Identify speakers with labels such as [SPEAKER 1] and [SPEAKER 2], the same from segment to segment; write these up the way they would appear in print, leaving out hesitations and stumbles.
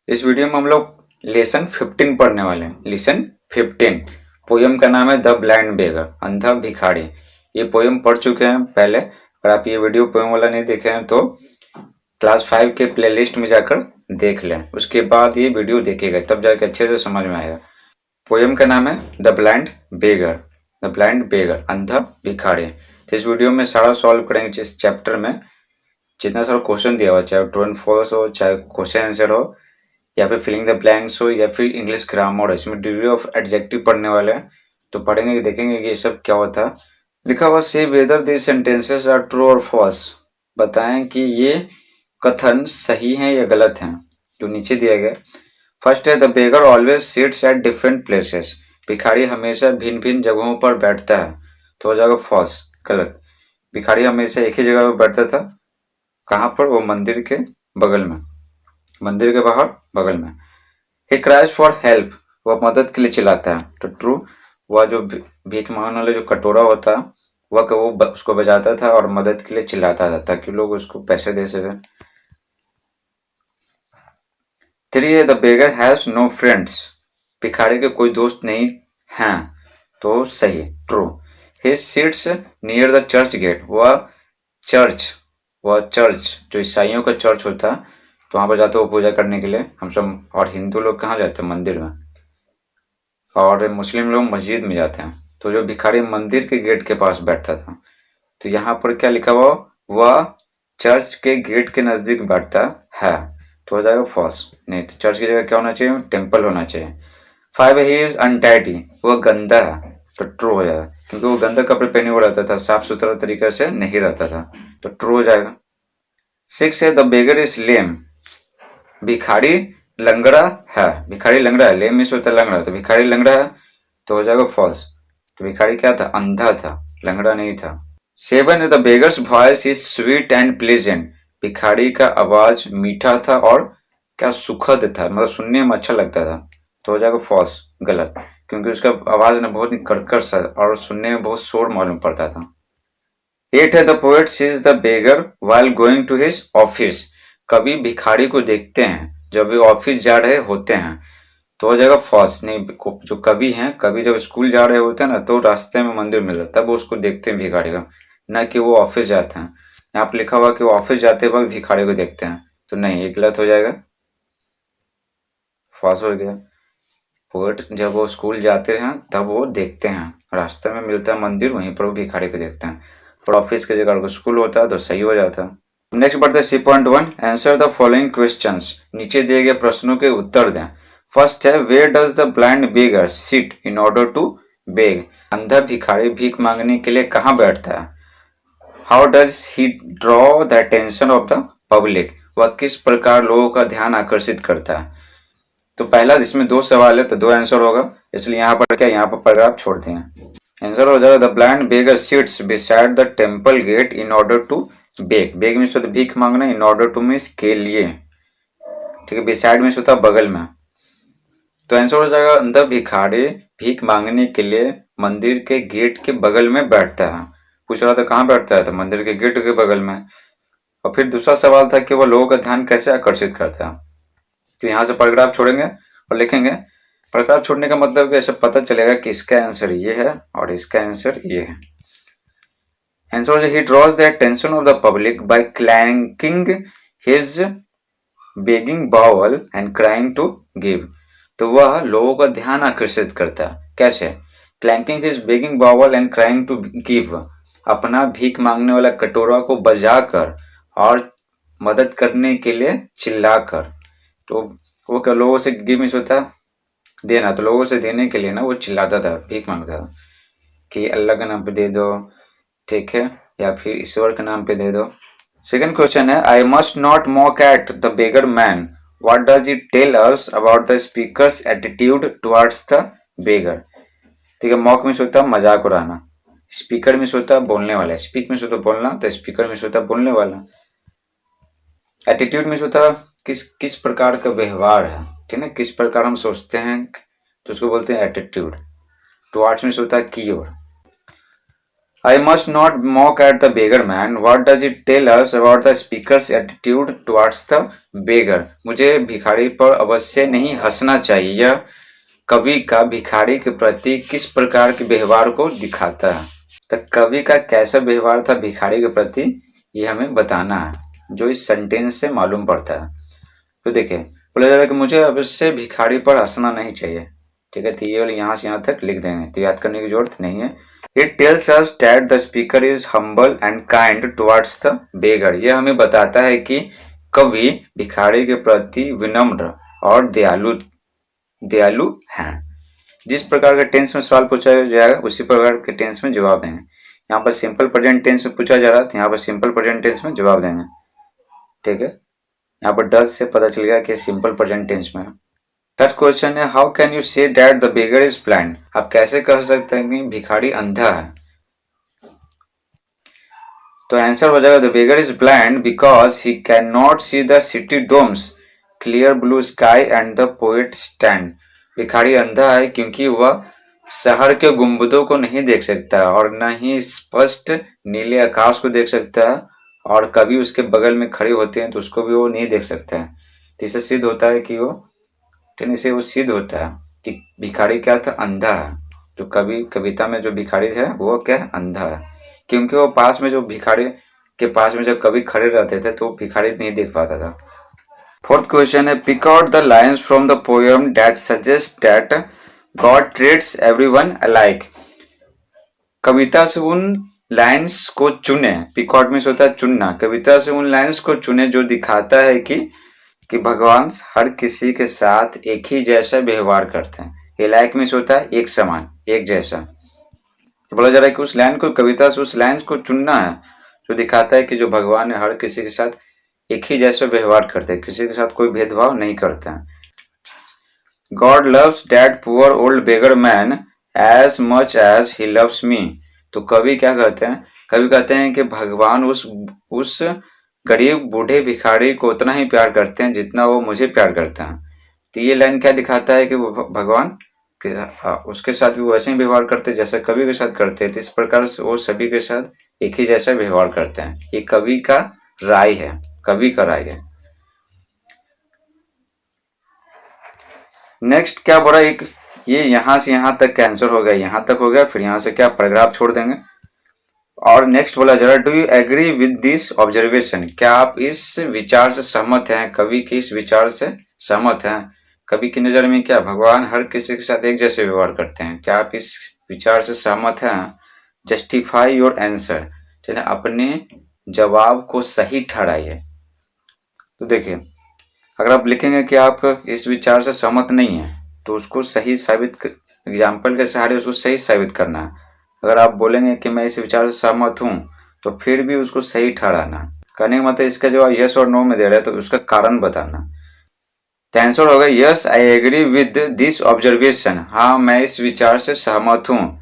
[SPEAKER 1] इस वीडियो में हम लोग लेसन 15 पढ़ने वाले हैं। लेसन 15 पोयम का नाम है द ब्लाइंड बेगर, अंधा भिखारी। ये पोयम पढ़ चुके हैं पहले। अगर आप ये वीडियो पोयम वाला नहीं देखे हैं तो क्लास 5 के प्लेलिस्ट में जाकर देख लें, उसके बाद ये वीडियो देखेगा तब जाकर अच्छे से समझ में आएगा। पोयम का नाम है the blind beggar, the blind beggar, अंधा भिखारी। तो इस वीडियो में सारा सॉल्व करेंगे जिस चैप्टर में जितना सारा क्वेश्चन दिया हुआ, चाहे ट्रू एंड फॉल्स हो, चाहे क्वेश्चन आंसर हो, या फिर फिलिंग द ब्लैंक्स हो, या फिर इंग्लिश ग्रामर हो। इसमें डिग्री ऑफ एडजेक्टिव पढ़ने वाले हैं, तो पढ़ेंगे देखेंगे कि ये सब क्या होता है। लिखा हुआ से whether this sentences are true और फॉल्स, बताएं कि ये कथन सही हैं या गलत हैं। जो नीचे दिया गया, फर्स्ट है the beggar always seats at different places, भिखारी हमेशा भिन्न भिन्न जगहों पर बैठता है, तो हो जाएगा फॉल्स, गलत। भिखारी हमेशा एक ही जगह पर बैठता था, कहाँ पर? वो मंदिर के बगल में, मंदिर के बाहर बगल में। ही क्राइज फॉर हेल्प, वह मदद के लिए चिल्लाता है, तो ट्रू। वह जो भीख मांगने वाला जो कटोरा होता है वो उसको बजाता था और मदद के लिए चिल्लाता था ताकि लोग उसको पैसे दे सके। 3 है the beggar has no friends, भिखारी के कोई दोस्त नहीं हैं, तो सही, ट्रू। ही sits near the church gate, वह चर्च जो ईसाइयों का चर्च होता है, तो वहां पर जाते हो पूजा करने के लिए हम सब। और हिंदू लोग कहाँ जाते हैं? मंदिर में। और मुस्लिम लोग मस्जिद में जाते हैं। तो जो भिखारी मंदिर के गेट के पास बैठता था, तो यहाँ पर क्या लिखा हुआ? वह चर्च के गेट के नजदीक बैठता है, तो हो जाएगा फॉल्स। नहीं, तो चर्च की जगह क्या होना चाहिए? टेम्पल होना चाहिए। 5 ही इज अनटाइडी, वह गंदा है, तो ट्रू हो जाएगा, क्योंकि वो गंदा कपड़े पहने हुए रहता था, साफ सुथरा तरीके से नहीं रहता था, तो ट्रू हो जाएगा। 6 है द बेगर इज लेम, भिखारी लंगड़ा है, भिखारी लंगड़ा है, लेम मीन्स होता है लंगड़ा, तो भिखारी लंगड़ा है, तो हो जाएगा फॉल्स। तो भिखारी क्या था? अंधा था, लंगड़ा नहीं था। 7 the beggars voice is sweet and pleasant, भिखारी का आवाज मीठा था और क्या सुखद था, मतलब सुनने में अच्छा लगता था, तो हो जाएगा फॉल्स, गलत, क्योंकि उसका आवाज ना बहुत ही कर्कश सा और सुनने में बहुत शोर मालूम पड़ता था। 8 है the poet sees the beggar while going to his office, कवि भिखारी को देखते हैं जब वे ऑफिस जा रहे होते हैं, तो हो जाएगा फॉल्स। नहीं, जो कवि हैं, कवि जब स्कूल जा रहे होते हैं ना, तो रास्ते में मंदिर मिल रहा तब वो उसको देखते हैं भिखारी का, न कि वो ऑफिस जाते हैं। यहाँ पे लिखा हुआ कि वो ऑफिस जाते वक्त भिखारी को देखते हैं, तो नहीं, ये गलत हो जाएगा, फॉल्स हो गया। पोएट जब वो स्कूल जाते हैं तब वो देखते हैं, रास्ते में मिलता है मंदिर, वहीं पर वो भिखारी को देखते हैं। और ऑफिस की जगह स्कूल होता है तो सही हो जाता है। नेक्स्ट बढ़ते हैं C.1, answer the following questions, नीचे दिए गए प्रश्नों के उत्तर दें। फर्स्ट है where does the blind beggar sit in order to beg, अंधा भिखारी भीख मांगने के लिए कहाँ बैठता है। How does he draw the attention of the public, वह किस प्रकार लोगों का ध्यान आकर्षित करता है। तो पहला, जिसमें 2 सवाल है तो 2 आंसर होगा, इसलिए यहाँ पर क्या, यहाँ पर पैराग्राफ छोड़ दें। आंसर हो जाएगा the blind beggar sits beside the temple gate in order to beg, beg means होता है भीख मांगना, इन ऑर्डर टू मीन्स के लिए, ठीक है, बिसाइड मीन्स होता है बगल में। तो आंसर हो जाएगा अंदर भिखारी भीख मांगने के लिए मंदिर के गेट के बगल में बैठता है। पूछ रहा था कहाँ बैठता है, तो मंदिर के गेट के बगल में। और फिर दूसरा सवाल था कि वह लोगों का ध्यान कैसे आकर्षित करता है, तो यहाँ से पैराग्राफ छोड़ेंगे और लिखेंगे। पैराग्राफ छोड़ने का मतलब कि ऐसे पता चलेगा कि इसका आंसर ये है और इसका आंसर ये है। Answer he draws the attention of the public by clanking his begging bowl and crying to give, तो वह लोगों का ध्यान आकर्षित करता है, कैसे? Clanking his begging bowl and crying to give, अपना भीख मांगने वाला कटोरा को बजाकर और मदद करने के लिए चिल्लाकर। तो वो क्या, लोगों से गिव मीन्स होता है देना, तो लोगों से देने के लिए ना वो चिल्लाता था, भीख मांगता था कि अल्लाह के नाम पे दे दो, ठीक है, या फिर ईश्वर के नाम पे दे दो। सेकंड क्वेश्चन है I must not mock at the beggar man, what does it tell us about the speaker's attitude towards the beggar. ठीक है, मॉक मीन्स होता है मजाक उड़ाना, स्पीकर मीन्स होता है बोलने वाला, स्पीक मीन्स होता है बोलना, तो स्पीकर मीन्स होता है बोलने वाला। एटीट्यूड मीन्स होता है किस प्रकार का व्यवहार है, ठीक है, किस प्रकार हम सोचते हैं, तो उसको बोलते हैं एटीट्यूड। टुवर्ड्स मीन्स होता है की ओर। I must not mock at the beggar man. What does it tell us about the speaker's attitude towards the beggar? मुझे भिखारी पर अवश्य नहीं हंसना चाहिए। यह कवि का भिखारी के प्रति किस प्रकार के व्यवहार को दिखाता है। तो कवि का कैसा व्यवहार था भिखारी के प्रति, ये हमें बताना है, जो इस सेंटेंस से मालूम पड़ता है। तो देखिए, बोला जा रहा है कि मुझे अवश्य भिखारी पर हंसना नहीं चाहिए। ठीक है, तो ये वाले यहाँ से यहाँ तक लिख देंगे, तो याद करने की जरूरत नहीं है। It tells us that the speaker is humble and kind towards the beggar. यह हमें बताता है कि कवि भिखारी के प्रति विनम्र और दयालु हैं। जिस प्रकार के टेंस में सवाल पूछा जाएगा उसी प्रकार के टेंस में जवाब देंगे। यहाँ पर सिंपल प्रेजेंट टेंस में पूछा जा रहा है, तो यहाँ पर सिंपल प्रेजेंट टेंस में जवाब देंगे। ठीक है, यहाँ पर डज से पता चल गया कि सिंपल प्रेजेंट टेंस में है। थर्ड क्वेश्चन है, how can you say that the beggar is blind? आप कैसे कह सकते हैं कि भिखारी अंधा है? तो आंसर हो जाएगा, the beggar is blind because he can not see the city domes, clear blue sky and the poet stand. भिखारी अंधा है क्योंकि वह शहर के गुंबदों को नहीं देख सकता और न ही स्पष्ट नीले आकाश को देख सकता है, और कभी उसके बगल में खड़े होते हैं तो उसको भी वो नहीं देख सकता है। तो इससे सिद्ध होता है कि वो सिद्ध होता है कि भिखारी क्या था, अंधा है। जो कविता में जो भिखारी है वो क्या है, अंधा है, क्योंकि वो पास में जो भिखारी के पास में जब कभी खड़े रहते थे तो भिखारी नहीं देख पाता था। फोर्थ क्वेश्चन है, pick out the lines from the poem that suggest that God treats everyone alike. कविता से उन लाइन्स को चुने, पिक आउट में होता है चुनना, कविता से उन लाइन्स को चुने जो दिखाता है कि भगवान हर किसी के साथ एक ही जैसा व्यवहार करते हैं। ये लाइक में होता है एक समान, एक जैसा। तो बोला जा रहा है कि उस लाइन को, कविता से उस लाइन को चुनना है जो दिखाता है कि जो भगवान है हर किसी के साथ एक ही जैसा व्यवहार करते हैं, किसी के साथ कोई भेदभाव नहीं करते हैं। God loves that poor old beggar man as much as he loves me. तो कवि क्या कहते हैं, कवि कहते हैं कि भगवान उस गरीब बूढ़े भिखारी को उतना ही प्यार करते हैं जितना वो मुझे प्यार करते हैं। तो ये लाइन क्या दिखाता है कि वो भगवान उसके साथ भी वैसे ही व्यवहार करते हैं जैसे कवि के साथ करते हैं। तो इस प्रकार से वो सभी के साथ एक ही जैसा व्यवहार करते हैं। ये कवि का राय है, कवि का राय है। नेक्स्ट क्या बोला, एक ये यहाँ से यहाँ तक कैंसर हो गया, यहाँ तक हो गया, फिर यहाँ से क्या पैराग्राफ छोड़ देंगे। और नेक्स्ट बोला जरा, do you agree with this observation? क्या आप इस विचार से सहमत हैं, कवि के इस विचार से सहमत हैं? कवि की नजर में क्या भगवान हर किसी के साथ एक जैसे व्यवहार करते हैं? क्या आप इस विचार से सहमत हैं? जस्टिफाई योर आंसर, चलिए अपने जवाब को सही ठहराइए। तो देखिए, अगर आप लिखेंगे कि आप इस विचार से सहमत नहीं है तो उसको सही साबित, एग्जाम्पल के सहारे उसको सही साबित करना है। अगर आप बोलेंगे कि मैं इस विचार से सहमत हूं तो फिर भी उसको सही ठहराना। कहने का मतलब इसका जवाब यस और नो में दे रहा है तो उसका कारण बताना। तो आंसर होगा yes I agree with this observation. हाँ, मैं इस विचार से सहमत हूँ।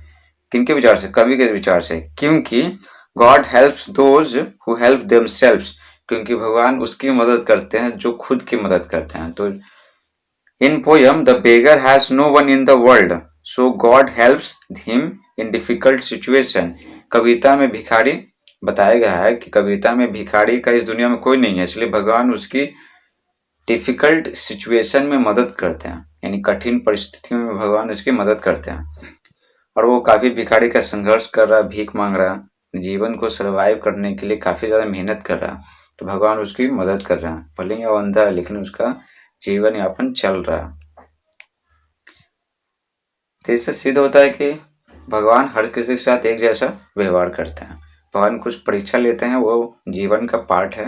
[SPEAKER 1] किनके विचार से? कवि के विचार से। क्योंकि God helps those who help themselves, क्योंकि भगवान उसकी मदद करते हैं जो खुद की मदद करते हैं। तो in poem the beggar has no one in the world so God helps him in difficult situation. कविता में भिखारी बताया गया है कि कविता में भिखारी का इस दुनिया में कोई नहीं है, इसलिए भगवान उसकी डिफिकल्ट सिचुएशन में मदद करते हैं, यानी कठिन परिस्थितियों में भगवान उसकी मदद करते हैं। और वो काफी भिखारी का संघर्ष कर रहा है, भीख मांग रहा है, जीवन को सर्वाइव करने के लिए काफी ज्यादा मेहनत कर रहा है, तो भगवान उसकी मदद कर रहा है। भले ही अंधा है लेकिन उसका जीवन यापन चल रहा है। तो इससे सिद्ध होता है कि भगवान हर किसी के साथ एक जैसा व्यवहार करते हैं। भगवान कुछ परीक्षा लेते हैं, वो जीवन का पार्ट है।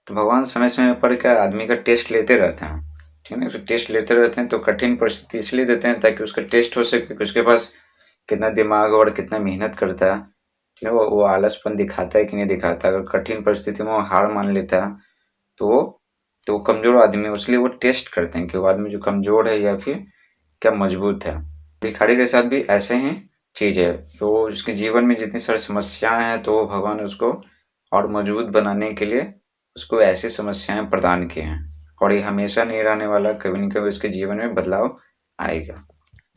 [SPEAKER 1] तो भगवान समय समय पर क्या आदमी का टेस्ट लेते रहते हैं, ठीक है। तो टेस्ट लेते रहते हैं तो कठिन परिस्थिति इसलिए देते हैं ताकि उसका टेस्ट हो सके कि उसके पास कितना दिमाग और कितना मेहनत करता है, ठीक है। वो आलसपन दिखाता है कि नहीं दिखाता। अगर कठिन परिस्थिति में वो हार मान लेता है तो वो कमजोर आदमी है, इसलिए वो टेस्ट करते हैं कि वो आदमी जो कमजोर है या फिर क्या मजबूत है। भिखारी के साथ भी ऐसे ही चीज है। तो उसके जीवन में जितनी सारी समस्याएं हैं तो भगवान उसको और मजबूत बनाने के लिए उसको ऐसी समस्याएं प्रदान किए हैं, और ये हमेशा नहीं रहने वाला, कभी न कभी उसके जीवन में बदलाव आएगा।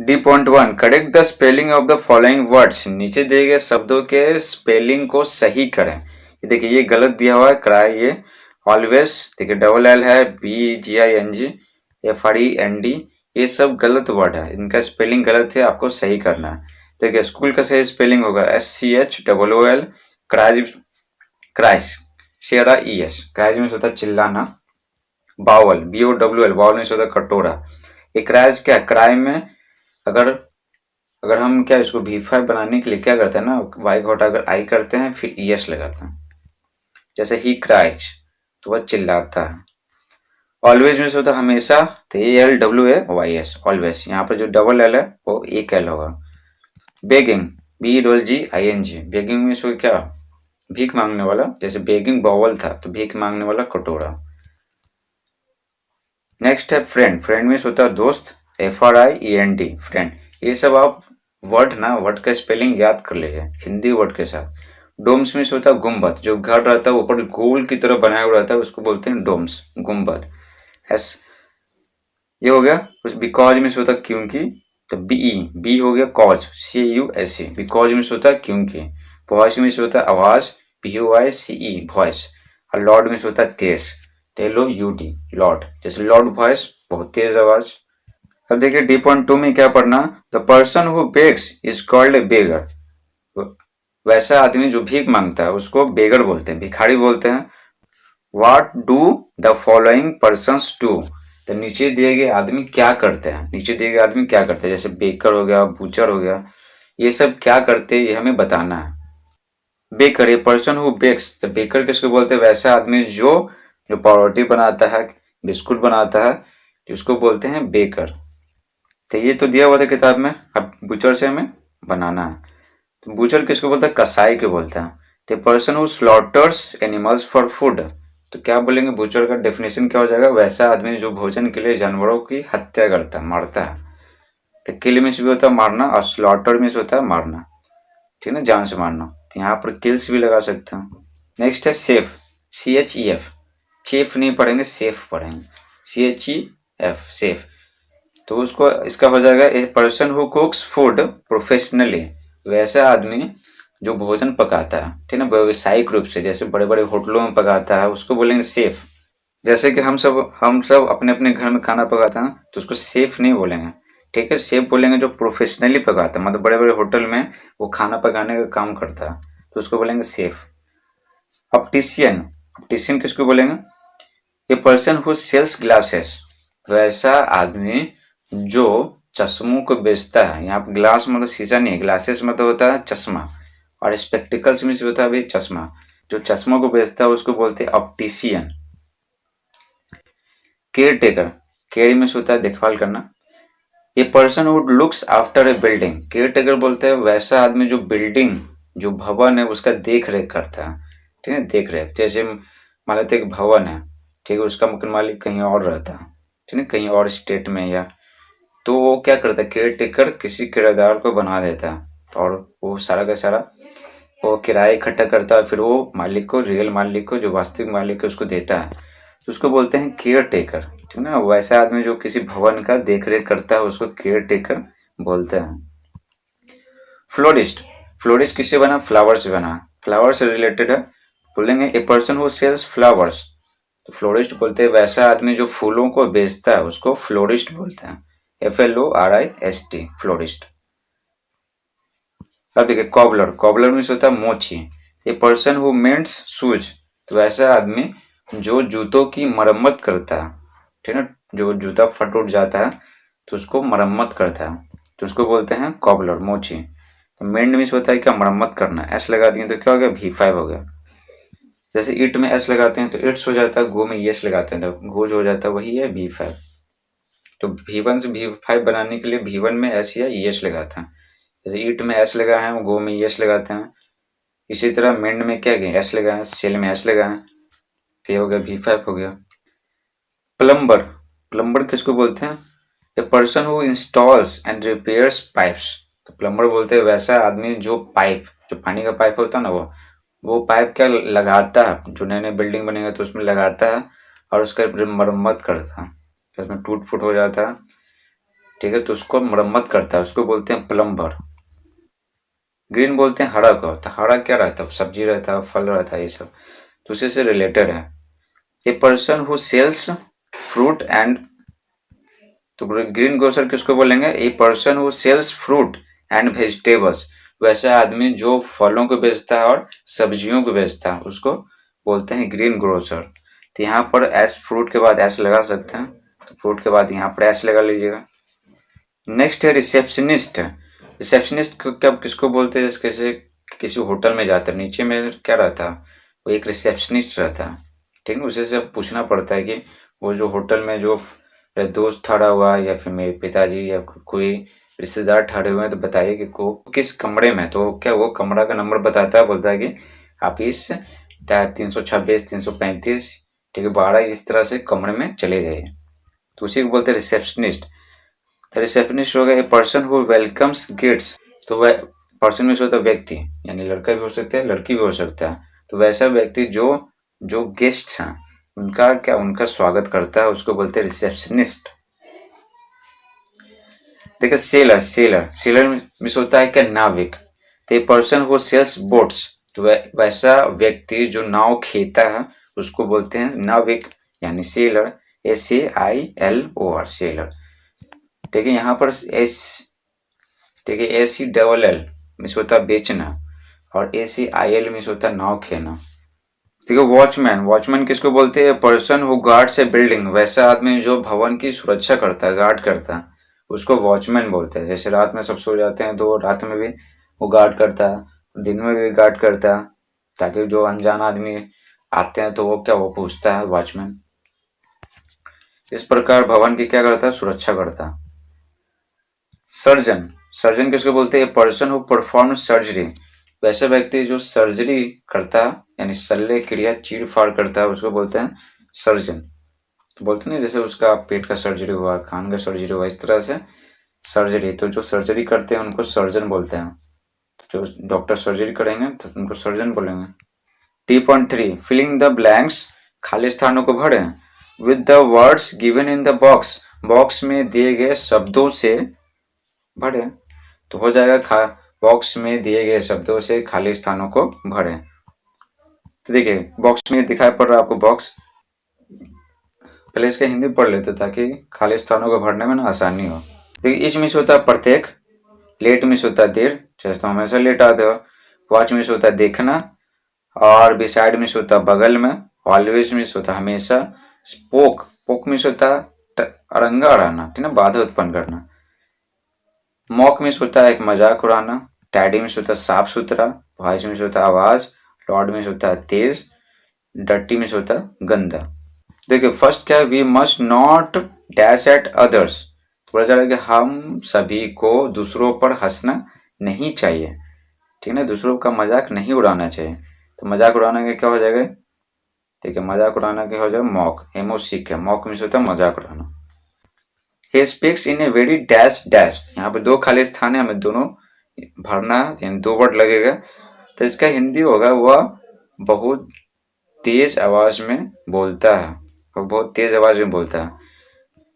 [SPEAKER 1] D.1 correct the spelling of the following words. नीचे दिए गए शब्दों के स्पेलिंग को सही करें। ये देखिए ये गलत दिया हुआ है क्राई, ये ऑलवेज देखिए डबल एल है, BGING, FREND, ये सब गलत वर्ड है, इनका स्पेलिंग गलत है, आपको सही करना है। देखिए स्कूल का सही स्पेलिंग होगा SCHOOL, cries cries CRIES, cries में होता है चिल्लाना, बावल BOWL, बावल में होता है कटोरा। ये क्राइज क्या क्राइम में अगर अगर हम क्या इसको V5 बनाने के लिए क्या करते हैं ना, वाई को हटाकर आई करते हैं फिर ES लगाते हैं, जैसे ही क्राइज तो वह चिल्लाता है। ऑलवेज में होता है हमेशा, तो ALWAYS ऑलवेज, यहाँ पर जो डबल एल है वो एक एल होगा। बेगिंग BGING, बेगिंग में इसको क्या भीख मांगने वाला, जैसे बेगिंग बावल था तो भीख मांगने वाला कटोरा। नेक्स्ट है फ्रेंड, फ्रेंड में होता है दोस्त, FRIEND फ्रेंड। ये सब आप वर्ड का स्पेलिंग याद कर लीजिए हिंदी वर्ड के साथ। डोम्स में होता है गुम्बद, जो घर रहता है ऊपर गोल की तरह बनाया हुआ रहता है उसको बोलते हैं डोम्स, गुम्बद। एस ये हो गया। कुछ बिकॉज में होता है क्योंकि, तो बी हो गया कॉज, CAUSE, बिकॉज में होता है क्योंकि। वॉइस में होता है आवाज, VOICE वॉइस। और लॉर्ड में होता है तेज, LOUD लॉर्ड, जैसे लॉर्ड वॉइस बहुत तेज आवाज। अब देखिए D.2 में क्या पढ़ना, the person who begs is called a beggar. वैसा आदमी जो भीख मांगता है उसको बेगर बोलते हैं, भिखारी बोलते हैं। What do the following persons do, तो नीचे दिए गए आदमी क्या करते हैं, नीचे दिए गए आदमी क्या करते हैं, जैसे बेकर हो गया, बूचर हो गया, ये सब क्या करते हैं ये हमें बताना है। Baker, a person who bakes, तो बेकर किसको बोलते हैं, वैसा आदमी जो जो पावरोटी बनाता है, बिस्कुट बनाता है, उसको बोलते हैं बेकर। तो ये तो दिया हुआ था किताब में, अब बूचर से हमें बनाना है। तो बूचर किसको बोलता है, कसाई को बोलता है। तो person who slaughters animals for food, तो क्या बोलेंगे बूचर का डेफिनेशन क्या हो जाएगा, वैसा आदमी जो भोजन के लिए जानवरों की हत्या करता है, मारता है। तो किल मीन्स भी होता है मारना, और स्लॉटर मीन्स होता है मारना, ठीक है ना, जान से मारना। तो यहाँ पर किल्स भी लगा सकते हैं। नेक्स्ट है सेफ, CHEF, चेफ नहीं पढ़ेंगे सेफ पढ़ेंगे, CHEF सेफ। तो उसको इसका हो जाएगा ए पर्सन हु कुक्स फूड प्रोफेशनली, वैसा आदमी जो भोजन पकाता है, ठीक है ना, व्यावसायिक रूप से, जैसे बड़े बड़े होटलों में पकाता है उसको बोलेंगे सेफ। जैसे कि हम सब अपने अपने घर में खाना पकाते हैं तो उसको सेफ नहीं बोलेंगे, ठीक है, सेफ बोलेंगे जो प्रोफेशनली पकाता है, मतलब बड़े बड़े होटल में वो खाना पकाने का काम करता है तो उसको बोलेंगे सेफ। ऑप्टिशियन, ऑप्टिशियन किसको बोलेंगे, a person who sells glasses, वैसा आदमी जो चश्मों को बेचता है। यहाँ पर ग्लास मतलब शीशा नहीं है, ग्लासेस मतलब होता है चश्मा, और स्पेक्टिकल्स में से होता है भी चश्मा, जो चश्मों को बेचता है उसको बोलते हैं ऑप्टिशियन। केयर टेकर, केयर में से होता है देखभाल करना। ए person who looks after a building, care taker बोलते हैं वैसा आदमी जो बिल्डिंग, जो भवन है उसका देख रेख करता है, ठीक है, देख रेख। जैसे मान लेते एक भवन है, ठीक है, उसका मकान मालिक कहीं और रहता है, ठीक है, कहीं और स्टेट में, या तो वो क्या करता है केयर टेकर किसी किराएदार को बना देता है और वो सारा का सारा वो किराया इकट्ठा करता है, फिर वो मालिक को, रियल मालिक को, जो वास्तविक मालिक है उसको देता है, तो उसको बोलते हैं केयर टेकर, ठीक है ना। वैसा आदमी जो किसी भवन का देख रेख करता है उसको केयर टेकर बोलते हैं। फ्लोरिस्ट, फ्लोरिस्ट किससे बना, फ्लावर से बना, फ्लावर से रिलेटेड है, बोलेंगे a person who sells flowers, तो फ्लोरिस्ट बोलते हैं वैसा आदमी जो फूलों को बेचता है उसको फ्लोरिस्ट बोलते हैं, FLORIST फ्लोरिस्ट। अब देखिए कॉबलर, कॉबलर में होता है मोची, ए पर्सन हु मेंट्स शूज, तो वैसा आदमी जो जूतों की मरम्मत करता है, ठीक है ना, जो जूता फट उठ जाता है तो उसको मरम्मत करता है तो उसको बोलते हैं कॉबलर, मोची। तो मेंड में होता है क्या, मरम्मत करना, एस लगा दिए तो क्या हो गया, V5 हो गया। जैसे इट में एस लगाते हैं तो इट्स हो जाता है, गो में यस लगाते हैं तो गोज हो जाता है, वही है V5। तो V1 से V5 बनाने के लिए V1 में एस या यस लगाते हैं, जैसे ईट में एस लगा है, गो में यस लगाते हैं। इसी तरह मेंड में क्या गया, एस लगा है, सेल में एस लगा है, तो ये हो गया V5 हो गया। प्लम्बर, प्लम्बर किसको बोलते हैं, ए person who installs and repairs pipes, तो प्लम्बर बोलते हैं वैसा आदमी जो पाइप, जो पानी का पाइप होता है ना, वो पाइप क्या लगाता है, जो नए नए बिल्डिंग बनेगा तो उसमें लगाता है और उसका मरम्मत करता है, तो उसमें टूट फूट हो जाता है ठीक है, तो उसको मरम्मत करता है, उसको बोलते हैं प्लम्बर। ग्रीन बोलते हैं हरा को, तो हरा क्या रहता है, सब्जी रहता है, फल रहता है, ये सब तो उसी से रिलेटेड है। A person who sells fruit and, तो ग्रीन ग्रोसर किसको बोलेंगे, a person who sells fruit and vegetables, वैसा आदमी जो फलों को बेचता है और सब्जियों को बेचता है उसको बोलते हैं ग्रीन ग्रोसर। तो यहाँ पर एस, फ्रूट के बाद एस लगा सकते हैं, तो फ्रूट के बाद यहाँ पर एस लगा लीजिएगा। नेक्स्ट है रिसेप्शनिस्ट। रिसेप्शनिस्ट को क्या, किसको बोलते हैं, जैसे किसी होटल में जाते हैं, नीचे में क्या रहता है, वो एक रिसेप्शनिस्ट रहता है, ठीक है, उसे से पूछना पड़ता है कि वो जो होटल में जो दोस्त ठहरा हुआ है या फिर मेरे पिताजी या कोई रिश्तेदार ठहरे हुए हैं, तो बताइए कि को किस कमरे में, तो क्या वो कमरा का नंबर बताता है, बोलता है कि आप इस 326 335 ठीक है 12 इस तरह से कमरे में चले जाइए, तो उसी को बोलते हैं रिसेप्शनिस्ट। तो रिसेप्शनिस्ट हो गया a person who welcomes guests, तो वह पर्सन में से होता है व्यक्ति, यानी लड़का भी हो सकता है लड़की भी हो सकता है, तो वैसा व्यक्ति जो जो गेस्ट हैं उनका क्या, उनका स्वागत करता है, उसको बोलते हैं रिसेप्शनिस्ट। देखिए सेलर, सेलर में से होता है क्या, नाविक। तो a person who sells boats, तो वैसा व्यक्ति जो नाव खेता है उसको बोलते हैं नाविक, यानी सेलर, SAILOR सेलर। ठीक है, यहाँ पर एस, ठीक है, ACLL में से होता है बेचना और ACIL में से होता है नाव खेना। ठीक है, वॉचमैन, वॉचमैन किसको बोलते हैं, person who guards A building, वैसा आदमी जो भवन की सुरक्षा करता है, गार्ड करता है, उसको वॉचमैन बोलते हैं। जैसे रात में सब सो जाते हैं तो रात में भी वो गार्ड करता है, दिन में भी गार्ड करता है, ताकि जो अनजान आदमी आते हैं तो वो क्या, वो पूछता है वॉचमैन। इस प्रकार भवन की क्या करता है, सुरक्षा करता है। सर्जन, सर्जन किसको बोलते हैं, पर्सन हु परफॉर्म सर्जरी, वैसा व्यक्ति जो सर्जरी करता है, यानी शल्य क्रिया चीर फाड़ करता है, उसको बोलते हैं सर्जन। तो बोलते हैं जैसे उसका पेट का सर्जरी हुआ, कान का सर्जरी हुआ, इस तरह से सर्जरी, तो जो सर्जरी करते हैं उनको सर्जन बोलते हैं। जो डॉक्टर सर्जरी करेंगे तो उनको सर्जन बोलेंगे। T.3 फिलिंग द ब्लैंक्स, खाली स्थानों को भरें with the words given in the box, box में दिए गए शब्दों से भरें, तो हो जाएगा बॉक्स में दिए गए शब्दों से खाली स्थानों को भरें। तो देखिए बॉक्स में दिखाई पड़ रहा है आपको बॉक्स, पहले इसका हिंदी पढ़ लेते ताकि खाली स्थानों को भरने में ना आसानी हो। देखिए इच में से होता है प्रत्येक, लेट में से होता है देर, जैसे तो हमेशा लेट आते हो, वॉच में से होता है देखना, और बिसाइड में से होता है बगल में, ऑलवेज में से होता है हमेशा, पोक, पोक में से होता है अड़ंगा अड़ाना, ठीक है, बाधा उत्पन्न करना। मॉक में से होता है एक मजाक उड़ाना, टैडी में से होता है साफ सुथरा, वॉइस में से होता है आवाज, लॉर्ड में से होता है तेज, डर्टी में से होता है गंदा। देखिए फर्स्ट क्या है, we must not dash at others, बोला जा रहा है कि हम सभी को दूसरों पर हंसना नहीं चाहिए, ठीक है, दूसरों का मजाक नहीं उड़ाना चाहिए। तो मजाक उड़ाना का क्या हो जाएगा, ठीक है, मजाक उड़ाना क्या हो जाएगा, मॉक, MOC है, मॉक में से होता है मजाक उड़ाना। He speaks in a very dash dash, यहाँ पे दो खाली स्थान है, हमें दोनों भरना है, यानी दो वर्ड लगेगा, तो इसका हिंदी होगा वह बहुत तेज आवाज में बोलता है, वह बहुत तेज आवाज में बोलता है।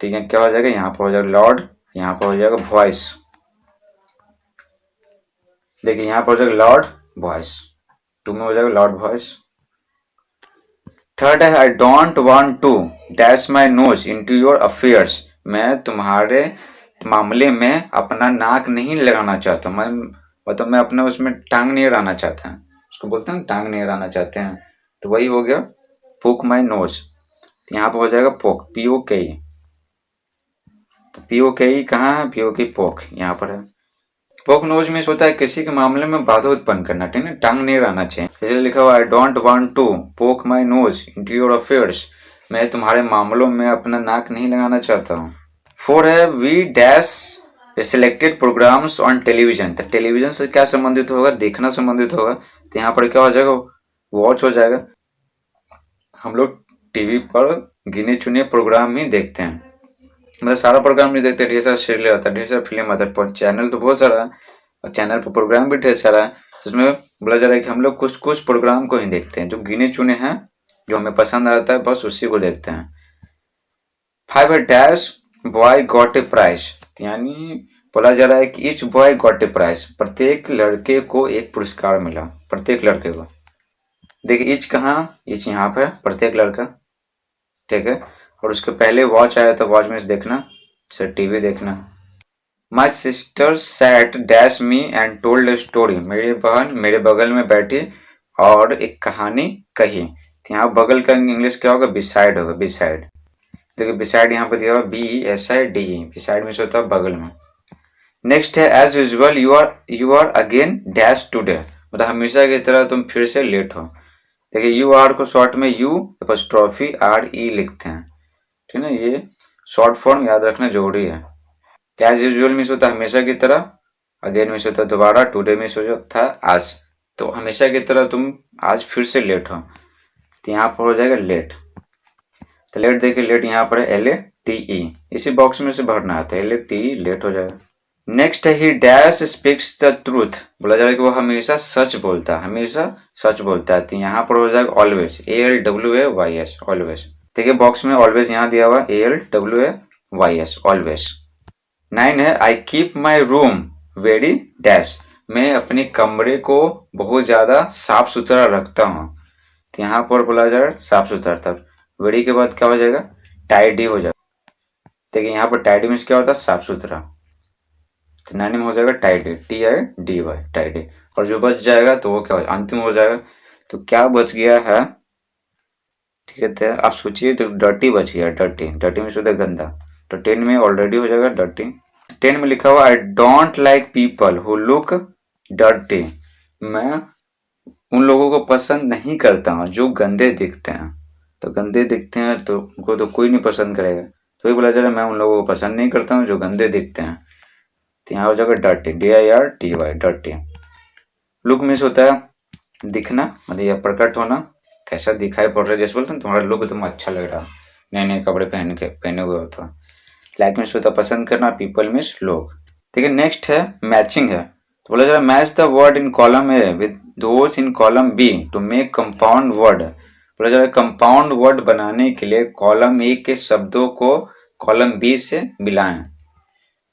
[SPEAKER 1] ठीक है, क्या हो जाएगा, यहाँ पर हो जाएगा लॉर्ड, यहाँ पर हो जाएगा वॉइस। देखिए यहाँ पर हो जाएगा लॉर्ड वॉइस, 2 में हो जाएगा लॉर्ड वॉइस। थर्ड है I don't want to dash my nose into your affairs, मैं तुम्हारे मामले में अपना नाक नहीं लगाना चाहता, मैं मतलब मैं अपने उसमें टांग नहीं अड़ाना चाहता, उसको बोलते हैं टांग नहीं अड़ाना चाहते हैं, तो वही हो गया पोक माई नोज। तो यहाँ पर हो जाएगा पोक, POK, तो POK कहाँ है, POK पोक यहाँ पर है। पोक नोज में होता है किसी के मामले में बाधा उत्पन्न करना, ठीक है, टांग नहीं रहना चाहिए, इसलिए लिखा हुआ आई don't want to poke my nose into your affairs, मैं तुम्हारे मामलों में अपना नाक नहीं लगाना चाहता हूँ। 4 है we dash selected programmes on television, तो टेलीविजन से क्या संबंधित होगा, देखना संबंधित होगा, तो यहाँ पर क्या हो जाएगा, वॉच हो जाएगा। हम लोग टीवी पर गिने चुने प्रोग्राम ही देखते हैं, मतलब सारा प्रोग्राम नहीं देखते, ढेर सारा सीरियल आता है, ढेर सारा फिल्म आता है, पर चैनल तो बहुत सारा है और चैनल पर प्रोग्राम भी ढेर सारा है, जिसमें बोला जा रहा है कि हम लोग कुछ कुछ प्रोग्राम को ही देखते हैं, जो गिने चुने हैं, जो हमें पसंद आता है बस उसी को देखते हैं। 5 है dash boy got a prize, यानी बोला जा रहा है कि each boy got a prize, प्रत्येक लड़के को एक पुरस्कार मिला, प्रत्येक लड़के को। देखिए ईच कहाँ, ईच यहाँ पे प्रत्येक लड़का, ठीक है। और उसके पहले वॉच आया था, वॉच में देखना सर टीवी देखना। My sister sat dash me and told a story, मेरी बहन मेरे बगल में बैठी और एक कहानी कही। तो यहाँ बगल का इंग्लिश क्या होगा, बिसाइड होगा, बिसाइड। देखिए बिसाइड यहाँ पे दिया हुआ BESIDE, बिसाइड में से होता है बगल में। नेक्स्ट है as usual you are again dash today, मतलब हमेशा की तरह तुम फिर से लेट हो। देखिए यू आर को शॉर्ट में यू एपोस्ट्रोफी RE लिखते हैं, ठीक है ना, ये शॉर्ट फॉर्म याद रखना जरूरी है। एज यूजुअल मीन्स होता है हमेशा की तरह, अगेन मीन्स होता है दोबारा, टुडे मीन्स होता है आज। तो हमेशा की तरह तुम आज फिर से लेट हो, तो यहाँ पर हो जाएगा लेट। तो लेट देखिए लेट यहाँ पर है LATE, इसी बॉक्स में से भरना आता है, LATE लेट हो जाएगा। नेक्स्ट है ही डैश स्पीक्स द ट्रूथ, बोला जाएगा कि वो हमेशा सच बोलता है, हमेशा सच बोलता है। तो यहाँ पर हो जाएगा ऑलवेज, ALWAYS, ऑलवेज। देखिए बॉक्स में ऑलवेज यहाँ दिया हुआ ALWAYS, ऑलवेज। 9 है I keep my room very dash, मैं अपने कमरे को बहुत ज्यादा साफ सुथरा रखता हूँ। तो यहाँ पर बोला जाएगा साफ सुथरा, तब वेरी के बाद क्या हो जाएगा, टाइडी हो जाएगा। देखिए यहाँ पर टाइडी मीन्स क्या होता है, साफ सुथरा। तो 9 में हो जाएगा टाइडी, TIDY, टाइडी। और जो बच जाएगा तो वो क्या हो जाएगा, अंतिम हो जाएगा। तो क्या बच गया है, ठीक है, तो आप सोचिए, तो डर्टी बच गया, डर्टी, डर्टी मीन्स होता है गंदा। तो 10 में ऑलरेडी हो जाएगा डर्टी। 10 में लिखा हुआ I don't like people who look dirty, मैं उन लोगों को पसंद नहीं करता हूँ जो गंदे दिखते हैं। तो गंदे दिखते हैं तो उनको तो कोई नहीं पसंद करेगा, तो ये बोला जा रहा है मैं उन लोगों को पसंद नहीं करता हूँ जो गंदे दिखते हैं। तो यहाँ हो जाएगा dirty, DIRTY, dirty. Look means होता है दिखना, मतलब यह प्रकट होना, कैसा दिखाई पड़ रहा है, जैसे बोलते हैं तुम्हारा लुक तुम अच्छा लग रहा, नए नए कपड़े पहने हुए होता। लाइक मीन्स होता पसंद करना, पीपल मीन्स लोग। ठीक है, नेक्स्ट है मैचिंग है। तो बोला जा रहा है match the word in column A with those in column B to make compound word. बोला जा रहा है कंपाउंड वर्ड बनाने के लिए कॉलम ए के शब्दों को कॉलम बी से मिलाएं।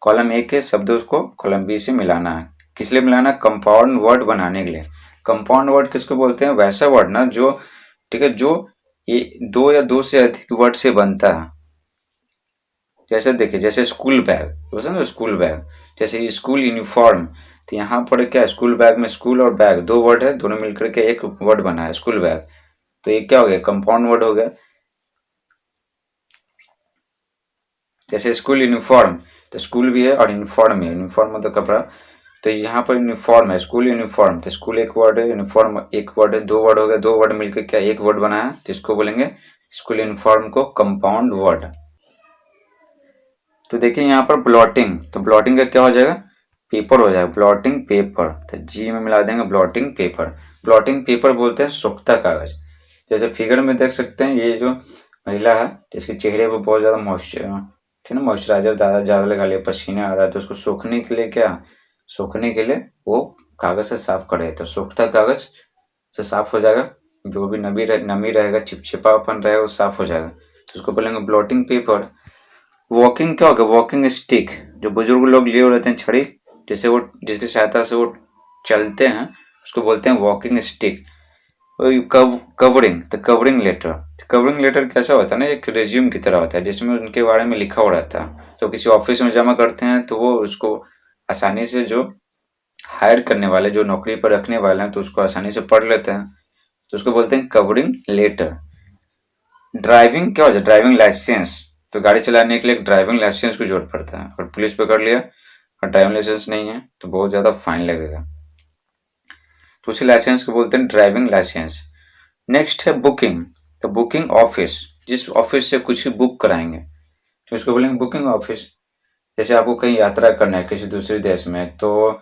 [SPEAKER 1] कॉलम ए के शब्दों को कॉलम बी से मिलाना है, किस लिए मिलाना, कंपाउंड वर्ड बनाने के लिए। कंपाउंड वर्ड किसको बोलते हैं, वैसा वर्ड ना जो, ठीक है, जो दो या दो से अधिक वर्ड से बनता है। जैसे देखिए, जैसे स्कूल बैग, ना स्कूल बैग, जैसे स्कूल यूनिफॉर्म। तो यहाँ पर क्या, स्कूल बैग में स्कूल और बैग दो वर्ड है, दोनों मिलकर के एक वर्ड बना है स्कूल बैग। तो ये क्या हो गया, कंपाउंड वर्ड हो गया। जैसे स्कूल यूनिफॉर्म, तो स्कूल भी है और यूनिफॉर्म भी है, यूनिफॉर्म मतलब कपड़ा। तो यहाँ पर यूनिफॉर्म है, स्कूल यूनिफॉर्म, तो स्कूल एक वर्ड है, यूनिफॉर्म एक वर्ड है, दो वर्ड हो गया, दो वर्ड मिलकर क्या एक वर्ड बना है, तो इसको बोलेंगे स्कूल यूनिफॉर्म को कंपाउंड वर्ड। तो देखिए यहाँ पर ब्लॉटिंग, तो ब्लॉटिंग का क्या हो जाएगा, पेपर हो जाएगा, ब्लॉटिंग पेपर। तो जी में मिला देंगे ब्लॉटिंग पेपर। ब्लॉटिंग पेपर बोलते हैं सोखता कागज। जैसे फिगर में देख सकते हैं, ये जो महिला है जिसके चेहरे पर बहुत ज्यादा मॉइस्चर, ठीक है ना, मॉइस्चराइजर ज्यादा लगा लिया, पसीना आ रहा है, तो उसको सूखने के लिए क्या, सूखने के लिए वो कागज से साफ करे, तो सूखता कागज से साफ हो जाएगा, जो भी नमी रहेगा, चिपचिपापन रहेगा वो साफ हो जाएगा, तो उसको बोलेंगे ब्लॉटिंग पेपर। वॉकिंग क्या होगा, वॉकिंग स्टिक, जो बुजुर्ग लोग लिए रहते हैं छड़ी, जैसे वो जिसकी सहायता से वो चलते हैं, उसको बोलते हैं वॉकिंग स्टिक। कवरिंग, तो कवरिंग लेटर, कवरिंग लेटर कैसा होता है ना, एक रिज्यूम की तरह होता है जिसमें उनके बारे में लिखा हुआ रहता है। तो किसी ऑफिस में जमा करते हैं तो वो उसको आसानी से, जो हायर करने वाले, जो नौकरी पर रखने वाले हैं, तो उसको आसानी से पढ़ लेते हैं, तो उसको बोलते हैं कवरिंग लेटर। ड्राइविंग क्या होता है, ड्राइविंग लाइसेंस, तो गाड़ी चलाने के लिए ड्राइविंग लाइसेंस की जरूरत पड़ता है, और पुलिस पकड़ लिया और ड्राइविंग लाइसेंस नहीं है तो बहुत ज्यादा फाइन लगेगा, तो उसी लाइसेंस को बोलते हैं ड्राइविंग लाइसेंस। नेक्स्ट है बुकिंग, तो बुकिंग ऑफिस, जिस ऑफिस से कुछ बुक कराएंगे तो उसको बोलेंगे बुकिंग ऑफिस। जैसे आपको कहीं यात्रा करना है किसी दूसरे देश में, तो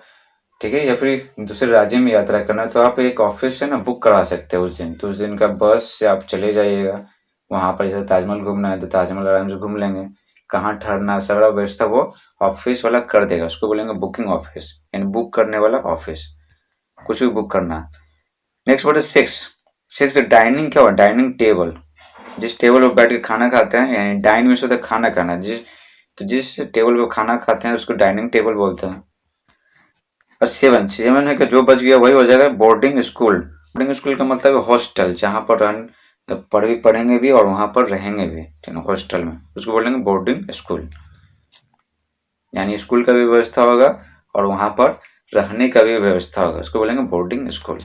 [SPEAKER 1] ठीक है, या फिर दूसरे राज्य में यात्रा करना है, तो आप एक ऑफिस से ना बुक करा सकते हैं उस दिन, तो उस दिन का बस से आप चले जाइएगा वहां पर। जैसे ताजमहल घूमना है तो ताजमहल आराम से घूम लेंगे, कहाँ ठहरना है सारा व्यवस्था वो ऑफिस वाला कर देगा, उसको बोलेंगे बुकिंग ऑफिस, यानी बुक करने वाला ऑफिस, कुछ भी बुक करना है। नेक्स्ट वर्ड है सिक्स डाइनिंग, क्या हुआ, डाइनिंग टेबल, जिस टेबल पर बैठ के खाना खाते हैं, यानी डाइन में होता है खाना खाना, जिस तो जिस टेबल पे खाना खाते हैं उसको डाइनिंग टेबल बोलते हैं। और सेवन सेवन है कि जो बच गया वही हो जाएगा बोर्डिंग स्कूल। बोर्डिंग स्कूल का मतलब है हॉस्टल, जहाँ पर पढ़ेंगे भी और वहां पर रहेंगे भी, ठीक है, हॉस्टल में, उसको बोलेंगे बोर्डिंग स्कूल। यानी स्कूल का भी व्यवस्था होगा और वहां पर रहने का भी व्यवस्था होगा, उसको बोलेंगे बोर्डिंग स्कूल।